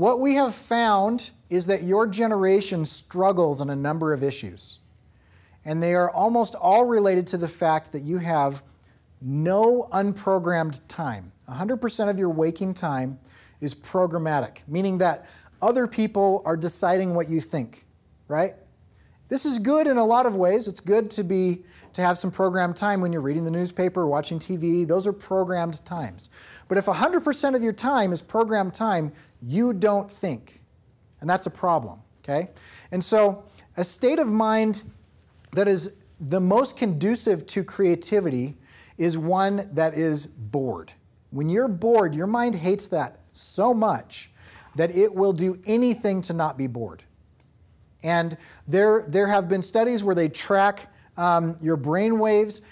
What we have found is that your generation struggles on a number of issues. And they are almost all related to the fact that you have no unprogrammed time. 100% of your waking time is programmatic, meaning that other people are deciding what you think, right? This is good in a lot of ways. It's good to have some programmed time when you're reading the newspaper, watching TV. Those are programmed times. But if 100% of your time is programmed time, you don't think. And that's a problem, okay? And so a state of mind that is the most conducive to creativity is one that is bored. When you're bored, your mind hates that so much that it will do anything to not be bored. And there have been studies where they track your brain waves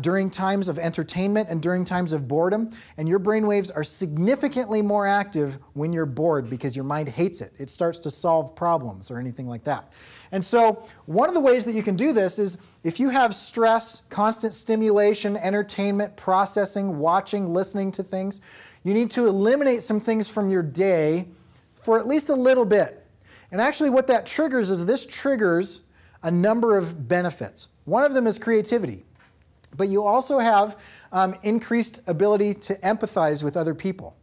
during times of entertainment and during times of boredom, and your brain waves are significantly more active when you're bored because your mind hates it. It starts to solve problems or anything like that. And so one of the ways that you can do this is if you have stress, constant stimulation, entertainment, processing, watching, listening to things, you need to eliminate some things from your day for at least a little bit. And actually what that triggers is this triggers a number of benefits. One of them is creativity. But you also have increased ability to empathize with other people.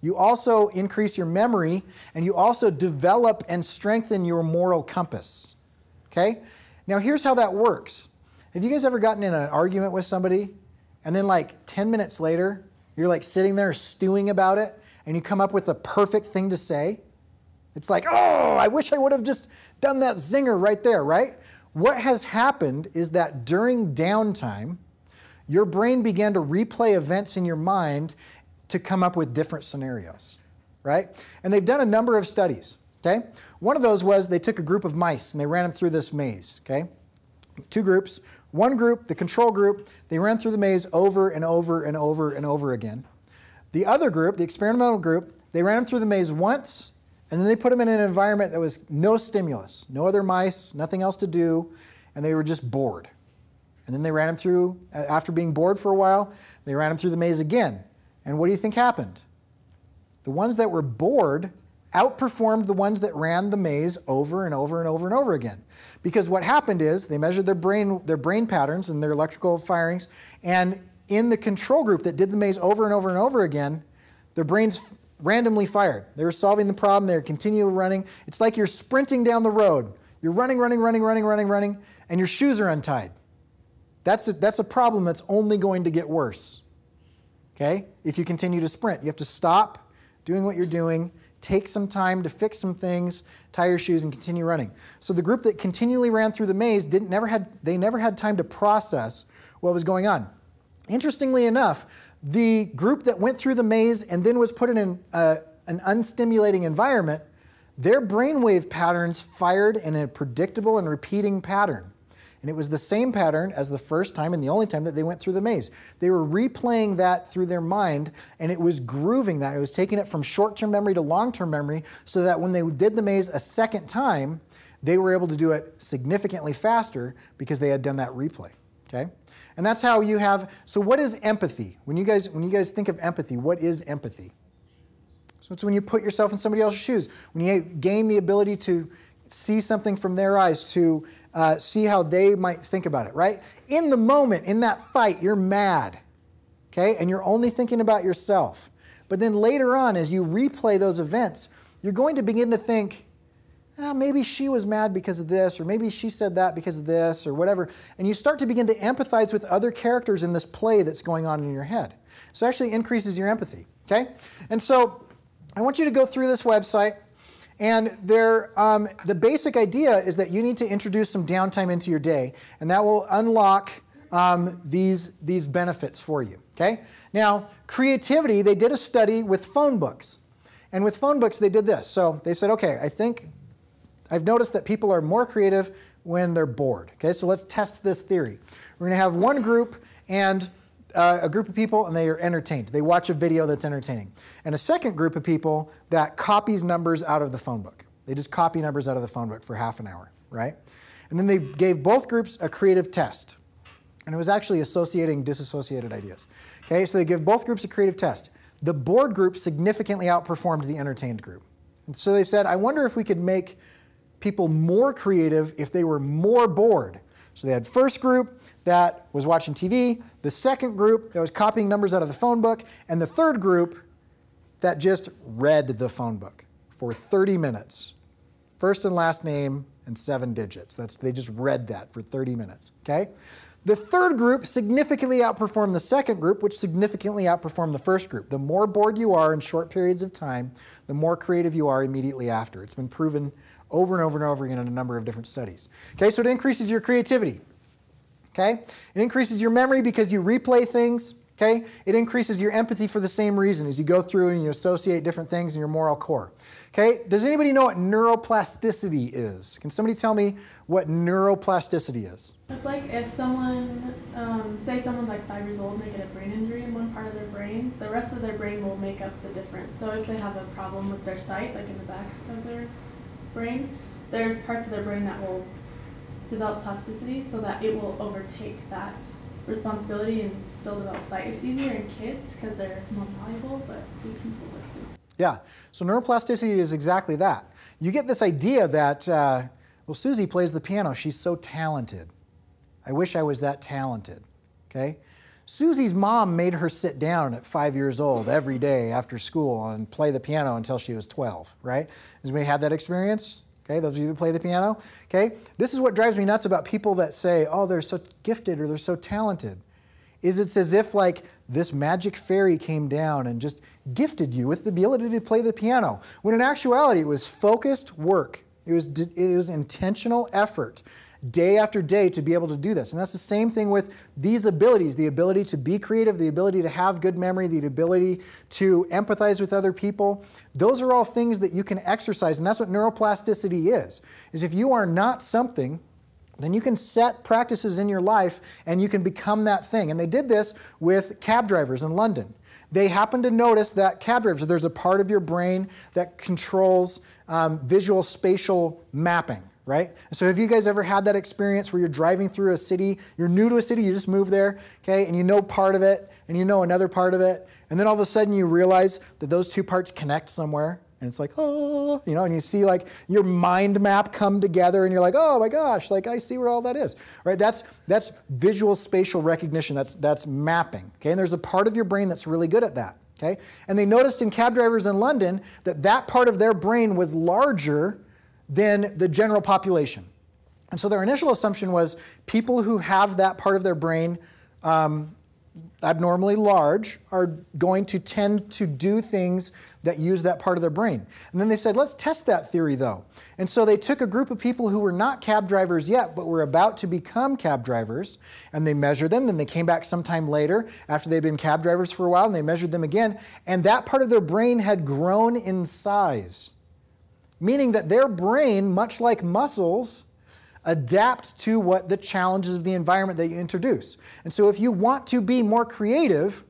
You also increase your memory, and you also develop and strengthen your moral compass. Okay? Now here's how that works. Have you guys ever gotten in an argument with somebody, and then like 10 minutes later, you're like sitting there stewing about it, and you come up with the perfect thing to say? It's like, oh, I wish I would have just done that zinger right there, right? What has happened is that during downtime, your brain began to replay events in your mind to come up with different scenarios, right? And they've done a number of studies, okay? One of those was they took a group of mice and they ran them through this maze, okay? Two groups. One group, the control group, they ran through the maze over and over and over and over again. The other group, the experimental group, they ran them through the maze once, and then they put them in an environment that was no stimulus, no other mice, nothing else to do, and they were just bored. And then they ran them through, after being bored for a while, they ran them through the maze again. And what do you think happened? The ones that were bored outperformed the ones that ran the maze over and over and over and over again. Because what happened is they measured their brain patterns and their electrical firings, and in the control group that did the maze over and over and over again, their brains randomly fired. They were solving the problem, they were continually running. It's like you're sprinting down the road. You're running, and your shoes are untied. That's a problem that's only going to get worse, okay? If you continue to sprint. You have to stop doing what you're doing, take some time to fix some things, tie your shoes, and continue running. So the group that continually ran through the maze never had time to process what was going on. Interestingly enough, the group that went through the maze and then was put in an unstimulating environment, their brainwave patterns fired in a predictable and repeating pattern. And it was the same pattern as the first time and the only time that they went through the maze. They were replaying that through their mind, and it was grooving that. It was taking it from short-term memory to long-term memory so that when they did the maze a second time, they were able to do it significantly faster because they had done that replay, okay? And that's how you have, so what is empathy? When you guys think of empathy, what is empathy? So it's when you put yourself in somebody else's shoes, when you gain the ability to see something from their eyes, to see how they might think about it, right? In the moment, in that fight, you're mad, okay? And you're only thinking about yourself. But then later on, as you replay those events, you're going to begin to think, maybe she was mad because of this, or maybe she said that because of this, or whatever. And you start to begin to empathize with other characters in this play that's going on in your head. So it actually increases your empathy, okay? And so I want you to go through this website. And the basic idea is that you need to introduce some downtime into your day, and that will unlock these benefits for you, okay? Now, creativity, they did a study with phone books. And with phone books, they did this. So they said, okay, I've noticed that people are more creative when they're bored, okay? So let's test this theory. We're gonna have one group and a group of people, and they are entertained. They watch a video that's entertaining. And a second group of people that copies numbers out of the phone book. They just copy numbers out of the phone book for half an hour, right? And then they gave both groups a creative test. And it was actually associating disassociated ideas. Okay, so they give both groups a creative test. The bored group significantly outperformed the entertained group. And so they said, I wonder if we could make people more creative if they were more bored. So they had first group that was watching TV, the second group that was copying numbers out of the phone book, and the third group that just read the phone book for 30 minutes. First and last name and 7 digits. They just read that for 30 minutes, okay? The third group significantly outperformed the second group, which significantly outperformed the first group. The more bored you are in short periods of time, the more creative you are immediately after. It's been proven over and over and over again in a number of different studies. Okay, so it increases your creativity. Okay? It increases your memory because you replay things. Okay? It increases your empathy for the same reason as you go through and you associate different things in your moral core. Okay? Does anybody know what neuroplasticity is? Can somebody tell me what neuroplasticity is? It's like if someone, say someone's like 5 years old and they get a brain injury in one part of their brain, the rest of their brain will make up the difference. So if they have a problem with their sight, like in the back of their brain, there's parts of their brain that will develop plasticity so that it will overtake that responsibility and still develop sight. It's easier in kids because they're more malleable, but we can still do it too. Yeah, so neuroplasticity is exactly that. You get this idea that, well, Susie plays the piano. She's so talented. I wish I was that talented, okay? Susie's mom made her sit down at 5 years old every day after school and play the piano until she was 12, right? Has anybody had that experience? Okay, those of you who play the piano, okay? This is what drives me nuts about people that say, oh, they're so gifted or they're so talented. It's as if like this magic fairy came down and just gifted you with the ability to play the piano. When in actuality, it was focused work. It was intentional effort, day after day, to be able to do this. And that's the same thing with these abilities, the ability to be creative, the ability to have good memory, the ability to empathize with other people. Those are all things that you can exercise, and that's what neuroplasticity is if you are not something, then you can set practices in your life and you can become that thing. And they did this with cab drivers in London. They happened to notice that cab drivers, there's a part of your brain that controls visual spatial mapping. Right? So have you guys ever had that experience where you're driving through a city, you're new to a city, you just moved there, okay, and you know part of it, and you know another part of it, and then all of a sudden you realize that those two parts connect somewhere, and it's like, oh, you know, and you see like your mind map come together, and you're like, oh my gosh, like I see where all that is, right? That's visual spatial recognition, that's mapping, okay, and there's a part of your brain that's really good at that, okay, and they noticed in cab drivers in London that part of their brain was larger than the general population. And so their initial assumption was people who have that part of their brain abnormally large are going to tend to do things that use that part of their brain. And then they said, let's test that theory though. And so they took a group of people who were not cab drivers yet, but were about to become cab drivers, and they measured them. Then they came back sometime later after they'd been cab drivers for a while, and they measured them again. And that part of their brain had grown in size, meaning that their brain, much like muscles, adapt to what the challenges of the environment that you introduce. And so if you want to be more creative,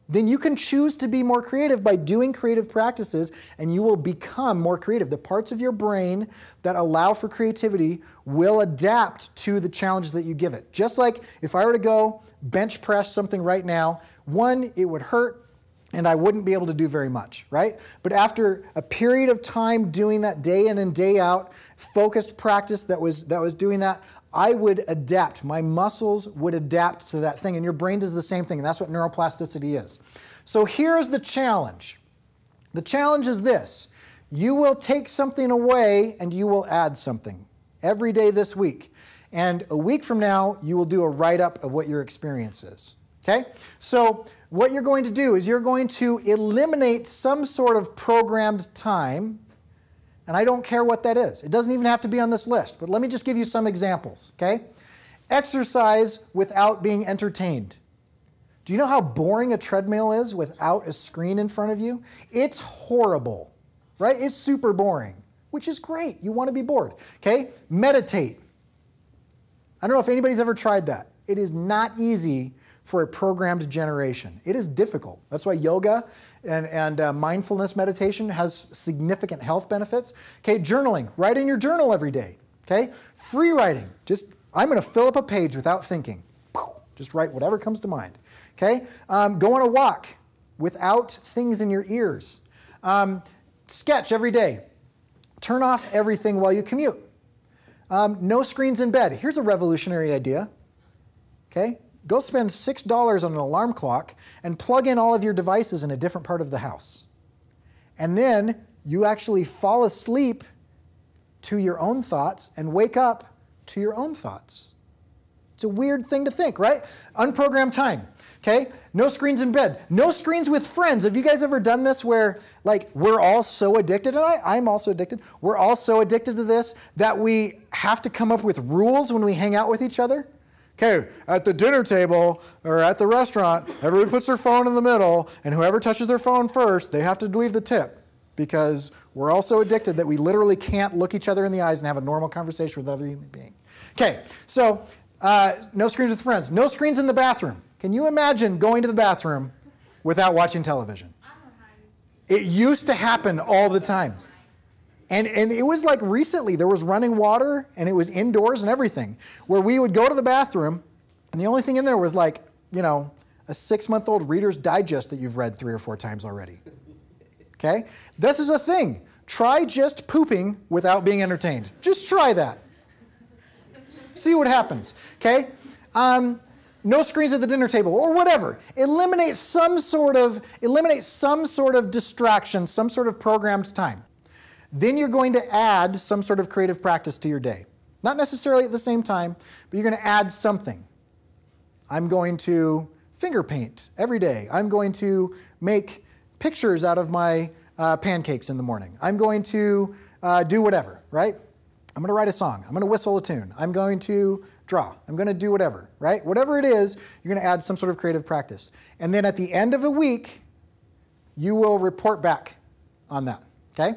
then you can choose to be more creative by doing creative practices, and you will become more creative. The parts of your brain that allow for creativity will adapt to the challenges that you give it. Just like if I were to go bench press something right now, one, it would hurt, and I wouldn't be able to do very much, right? But after a period of time doing that day in and day out, focused practice that was doing that, I would adapt. My muscles would adapt to that thing, and your brain does the same thing, and that's what neuroplasticity is. So here's the challenge. The challenge is this. You will take something away and you will add something every day this week. And a week from now, you will do a write-up of what your experience is, okay? So what you're going to do is you're going to eliminate some sort of programmed time, and I don't care what that is. It doesn't even have to be on this list, but let me just give you some examples, okay? Exercise without being entertained. Do you know how boring a treadmill is without a screen in front of you? It's horrible, right? It's super boring, which is great. You want to be bored, okay? Meditate. I don't know if anybody's ever tried that. It is not easy for a programmed generation. It is difficult. That's why yoga and mindfulness meditation has significant health benefits. Okay, journaling. Write in your journal every day. Okay, free writing. I'm going to fill up a page without thinking. Just write whatever comes to mind. Okay, go on a walk without things in your ears. sketch every day. Turn off everything while you commute. No screens in bed. Here's a revolutionary idea. Okay? Go spend $6 on an alarm clock and plug in all of your devices in a different part of the house. And then you actually fall asleep to your own thoughts and wake up to your own thoughts. It's a weird thing to think, right? Unprogrammed time. Okay? No screens in bed. No screens with friends. Have you guys ever done this where, like, we're all so addicted, and I'm also addicted, we're all so addicted to this that we have to come up with rules when we hang out with each other? Okay, at the dinner table or at the restaurant, everybody puts their phone in the middle, and whoever touches their phone first, they have to leave the tip, because we're all so addicted that we literally can't look each other in the eyes and have a normal conversation with another human being. Okay, so no screens with friends. No screens in the bathroom. Can you imagine going to the bathroom without watching television? It used to happen all the time. And it was like recently, there was running water, and it was indoors and everything, where we would go to the bathroom, and the only thing in there was like, you know, a 6-month-old Reader's Digest that you've read 3 or 4 times already. Okay? This is a thing. Try just pooping without being entertained. Just try that. See what happens. Okay? No screens at the dinner table, or whatever. Eliminate some sort of distraction, some sort of programmed time. Then you're going to add some sort of creative practice to your day. Not necessarily at the same time, but you're going to add something. I'm going to finger paint every day. I'm going to make pictures out of my pancakes in the morning. I'm going to do whatever, right? I'm going to write a song. I'm going to whistle a tune. I'm going to draw. I'm going to do whatever, right? Whatever it is, you're going to add some sort of creative practice. And then at the end of a week, you will report back on that, okay?